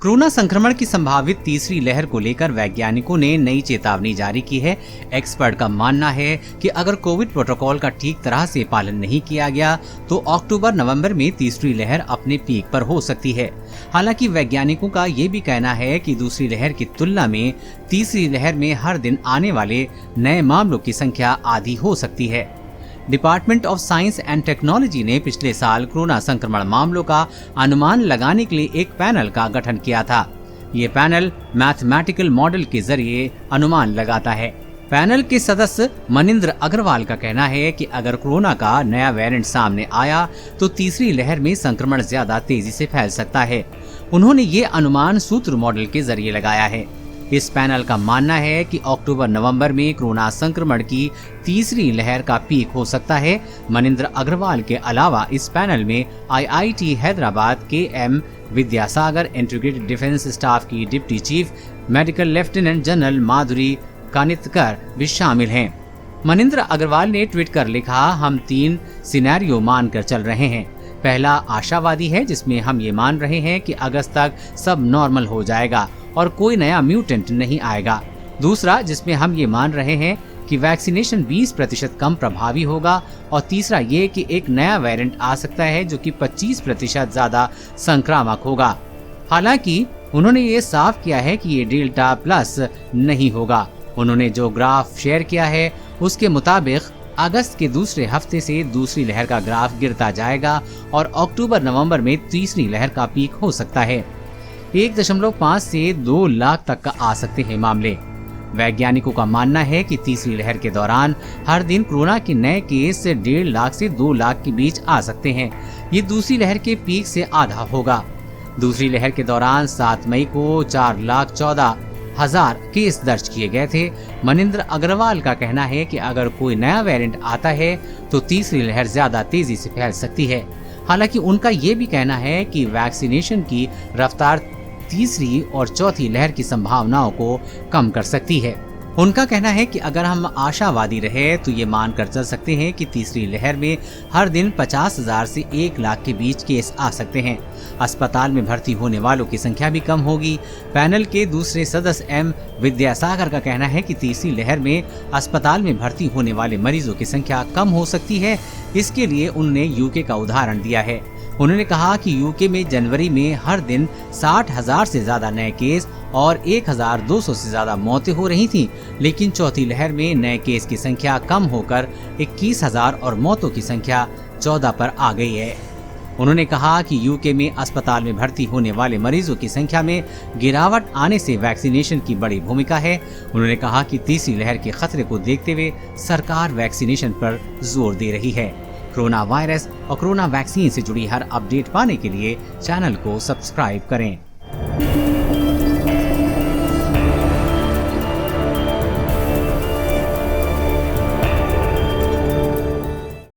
Corona संक्रमण की संभावित तीसरी लहर को लेकर वैज्ञानिकों ने नई चेतावनी जारी की है। एक्सपर्ट का मानना है कि अगर कोविड प्रोटोकॉल का ठीक तरह से पालन नहीं किया गया तो अक्टूबर-नवंबर में तीसरी लहर अपने पीक पर हो सकती है। हालांकि वैज्ञानिकों का ये भी कहना है कि दूसरी लहर की तुलना में तीसरी लहर में हर दिन आने वाले नए मामलों की संख्या आधी हो सकती है। Department of science and technology ने पिछले साल कोरोना संक्रमण मामलों का अनुमान लगाने के लिए एक पैनल का गठन किया था। ये पैनल मैथमेटिकल मॉडल के जरिए अनुमान लगाता है। पैनल के सदस्य मनिंद्र अग्रवाल का कहना है कि अगर कोरोना का नया वेरिएंट सामने आया तो तीसरी लहर में संक्रमण ज्यादा तेजी से फैल सकता है। उन्होंने ये अनुमान सूत्र मॉडल के जरिए लगाया है। इस पैनल का मानना है कि अक्टूबर-नवंबर में कोरोना संक्रमण की तीसरी लहर का पीक हो सकता है। मनिंद्र अग्रवाल के अलावा इस पैनल में IIT हैदराबाद के M Vidyasagar integrated defence staff की deputy chief medical lieutenant general Madhuri Kanitkar भी शामिल हैं। मनिंद्र अग्रवाल ने ट्वीट कर लिखा, हम 3 सिनेरियो मानकर चल रहे हैं। पहला आशावादी है, जिसमें हम ये मान रहे हैं कि अगस्त तक सब नॉर्मल हो जाएगा और कोई नया म्यूटेंट नहीं आएगा। दूसरा, जिसमें हम ये मान रहे हैं कि वैक्सीनेशन 20% कम प्रभावी होगा। और तीसरा ये कि एक नया वेरिएंट आ सकता है जो कि 25% ज्यादा संक्रामक होगा। हालांकि उन्होंने ये साफ किया है कि ये डेल्टा प्लस नहीं होगा। उन्होंने जो ग्राफ शेयर किया है उसके मुताबिक अगस्त के दूसरे हफ्ते से दूसरी लहर का ग्राफ गिरता जाएगा और अक्टूबर-नवंबर में तीसरी लहर का पीक हो सकता है। 1.5 से 2 लाख तक का आ सकते हैं मामले। वैज्ञानिकों का मानना है कि तीसरी लहर के दौरान हर दिन कोरोना के नए केस 1.5 लाख से 2 लाख के बीच आ सकते हैं। ये दूसरी लहर के पीक से आधा होगा। दूसरी लहर के दौरान 7 मई को 4,14,000 केस दर्ज किए गए थे। मनिंद्र अग्रवाल का कहना है कि अगर कोई नया वेरिएंट आता है तो तीसरी लहर ज्यादा तेजी से फैल सकती है। हालांकि उनका ये भी कहना है कि वैक्सीनेशन की रफ्तार तीसरी और चौथी लहर की संभावनाओं को कम कर सकती है। उनका कहना है कि अगर हम आशावादी रहे तो ये मानकर चल सकते हैं कि तीसरी लहर में हर दिन 50,000 से 1 लाख के बीच केस आ सकते हैं। अस्पताल में भर्ती होने वालों की संख्या भी कम होगी। पैनल के दूसरे सदस्य M विद्यासागर का कहना है कि तीसरी लहर में अस्पताल में भर्ती होने वाले मरीजों की संख्या कम हो सकती है। इसके लिए उन्होंने यूके का उदाहरण दिया है। उन्होंने कहा कि यूके में जनवरी में हर दिन 60,000 से ज्यादा नए केस और 1,200 से ज्यादा मौतें हो रही थीं, लेकिन चौथी लहर में नए केस की संख्या कम होकर 21,000 और मौतों की संख्या 14 पर आ गई है। उन्होंने कहा कि यूके में अस्पताल में भर्ती होने वाले मरीजों की संख्या में गिरावट आने से वैक्सीनेशन की बड़ी भूमिका है। उन्होंने कहा कि तीसरी लहर के खतरे को देखते हुए सरकार वैक्सीनेशन पर जोर दे रही है। कोरोना वायरस और कोरोना वैक्सीन से जुड़ी हर अपडेट पाने के लिए चैनल को सब्सक्राइब करें।